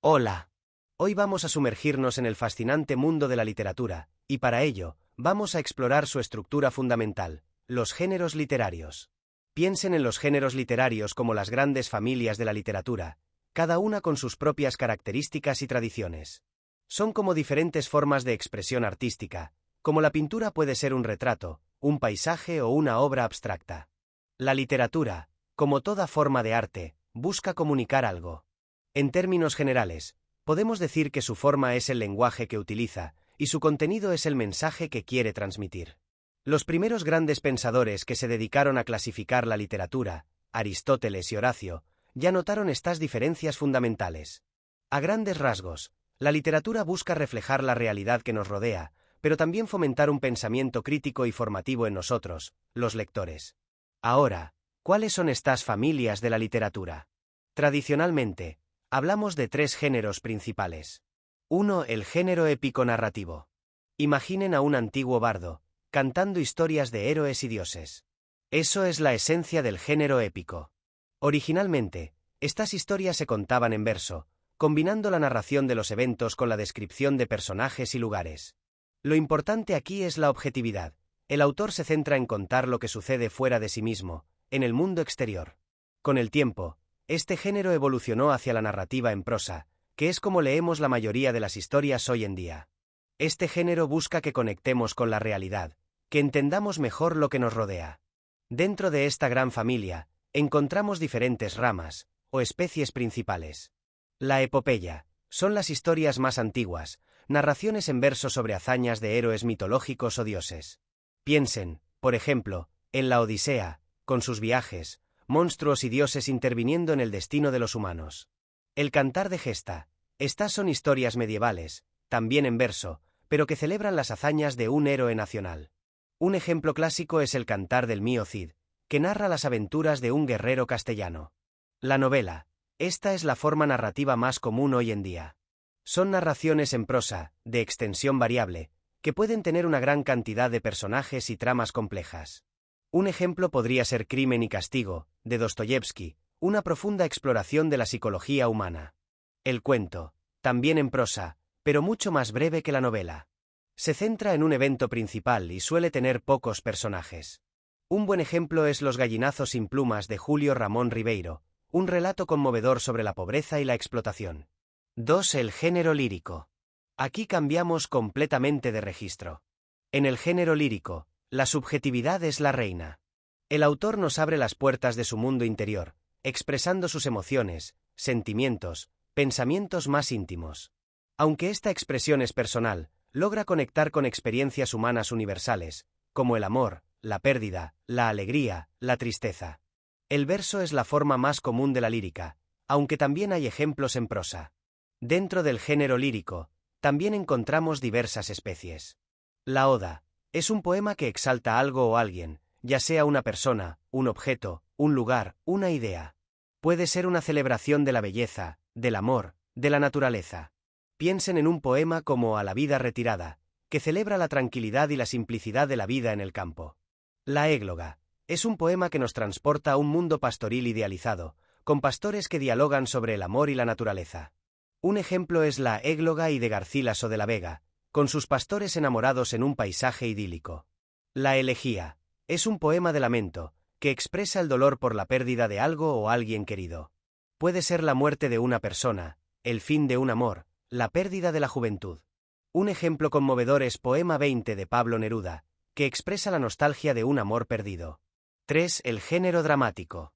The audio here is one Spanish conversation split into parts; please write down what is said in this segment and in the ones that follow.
Hola. Hoy vamos a sumergirnos en el fascinante mundo de la literatura, y para ello, vamos a explorar su estructura fundamental, los géneros literarios. Piensen en los géneros literarios como las grandes familias de la literatura, cada una con sus propias características y tradiciones. Son como diferentes formas de expresión artística, como la pintura puede ser un retrato, un paisaje o una obra abstracta. La literatura, como toda forma de arte, busca comunicar algo. En términos generales, podemos decir que su forma es el lenguaje que utiliza, y su contenido es el mensaje que quiere transmitir. Los primeros grandes pensadores que se dedicaron a clasificar la literatura, Aristóteles y Horacio, ya notaron estas diferencias fundamentales. A grandes rasgos, la literatura busca reflejar la realidad que nos rodea, pero también fomentar un pensamiento crítico y formativo en nosotros, los lectores. Ahora, ¿cuáles son estas familias de la literatura? Tradicionalmente, hablamos de tres géneros principales. 1. El género épico narrativo. Imaginen a un antiguo bardo, cantando historias de héroes y dioses. Eso es la esencia del género épico. Originalmente, estas historias se contaban en verso, combinando la narración de los eventos con la descripción de personajes y lugares. Lo importante aquí es la objetividad. El autor se centra en contar lo que sucede fuera de sí mismo, en el mundo exterior. Con el tiempo, este género evolucionó hacia la narrativa en prosa, que es como leemos la mayoría de las historias hoy en día. Este género busca que conectemos con la realidad, que entendamos mejor lo que nos rodea. Dentro de esta gran familia, encontramos diferentes ramas, o especies principales. La epopeya, son las historias más antiguas, narraciones en verso sobre hazañas de héroes mitológicos o dioses. Piensen, por ejemplo, en la Odisea, con sus viajes, monstruos y dioses interviniendo en el destino de los humanos. El Cantar de Gesta. Estas son historias medievales, también en verso, pero que celebran las hazañas de un héroe nacional. Un ejemplo clásico es el Cantar del Mío Cid, que narra las aventuras de un guerrero castellano. La novela. Esta es la forma narrativa más común hoy en día. Son narraciones en prosa, de extensión variable, que pueden tener una gran cantidad de personajes y tramas complejas. Un ejemplo podría ser Crimen y Castigo, de Dostoyevski, una profunda exploración de la psicología humana. El cuento, también en prosa, pero mucho más breve que la novela. Se centra en un evento principal y suele tener pocos personajes. Un buen ejemplo es Los gallinazos sin plumas de Julio Ramón Ribeiro, un relato conmovedor sobre la pobreza y la explotación. 2. El género lírico. Aquí cambiamos completamente de registro. En el género lírico, la subjetividad es la reina. El autor nos abre las puertas de su mundo interior, expresando sus emociones, sentimientos, pensamientos más íntimos. Aunque esta expresión es personal, logra conectar con experiencias humanas universales, como el amor, la pérdida, la alegría, la tristeza. El verso es la forma más común de la lírica, aunque también hay ejemplos en prosa. Dentro del género lírico, también encontramos diversas especies. La oda es un poema que exalta algo o alguien, ya sea una persona, un objeto, un lugar, una idea. Puede ser una celebración de la belleza, del amor, de la naturaleza. Piensen en un poema como A la vida retirada, que celebra la tranquilidad y la simplicidad de la vida en el campo. La égloga es un poema que nos transporta a un mundo pastoril idealizado, con pastores que dialogan sobre el amor y la naturaleza. Un ejemplo es la Égloga y de Garcilaso de la Vega, con sus pastores enamorados en un paisaje idílico. La elegía es un poema de lamento, que expresa el dolor por la pérdida de algo o alguien querido. Puede ser la muerte de una persona, el fin de un amor, la pérdida de la juventud. Un ejemplo conmovedor es Poema 20 de Pablo Neruda, que expresa la nostalgia de un amor perdido. 3. El género dramático.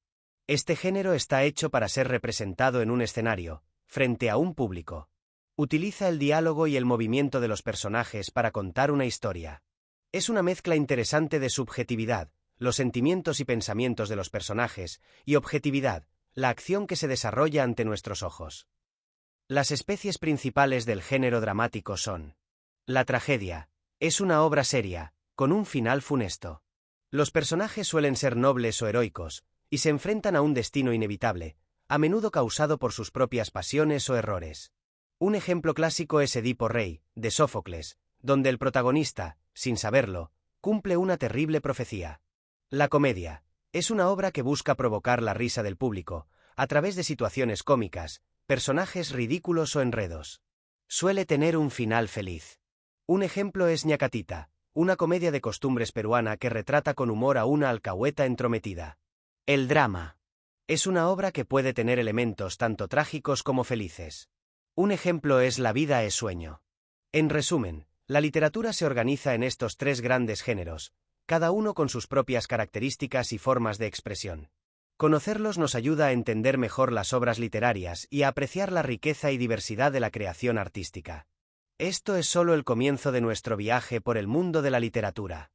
Este género está hecho para ser representado en un escenario, frente a un público. Utiliza el diálogo y el movimiento de los personajes para contar una historia. Es una mezcla interesante de subjetividad, los sentimientos y pensamientos de los personajes, y objetividad, la acción que se desarrolla ante nuestros ojos. Las especies principales del género dramático son: la tragedia. Es una obra seria, con un final funesto. Los personajes suelen ser nobles o heroicos, y se enfrentan a un destino inevitable, a menudo causado por sus propias pasiones o errores. Un ejemplo clásico es Edipo Rey, de Sófocles, donde el protagonista, sin saberlo, cumple una terrible profecía. La comedia es una obra que busca provocar la risa del público, a través de situaciones cómicas, personajes ridículos o enredos. Suele tener un final feliz. Un ejemplo es Ñacatita, una comedia de costumbres peruana que retrata con humor a una alcahueta entrometida. El drama. Es una obra que puede tener elementos tanto trágicos como felices. Un ejemplo es La vida es sueño. En resumen, la literatura se organiza en estos tres grandes géneros, cada uno con sus propias características y formas de expresión. Conocerlos nos ayuda a entender mejor las obras literarias y a apreciar la riqueza y diversidad de la creación artística. Esto es solo el comienzo de nuestro viaje por el mundo de la literatura.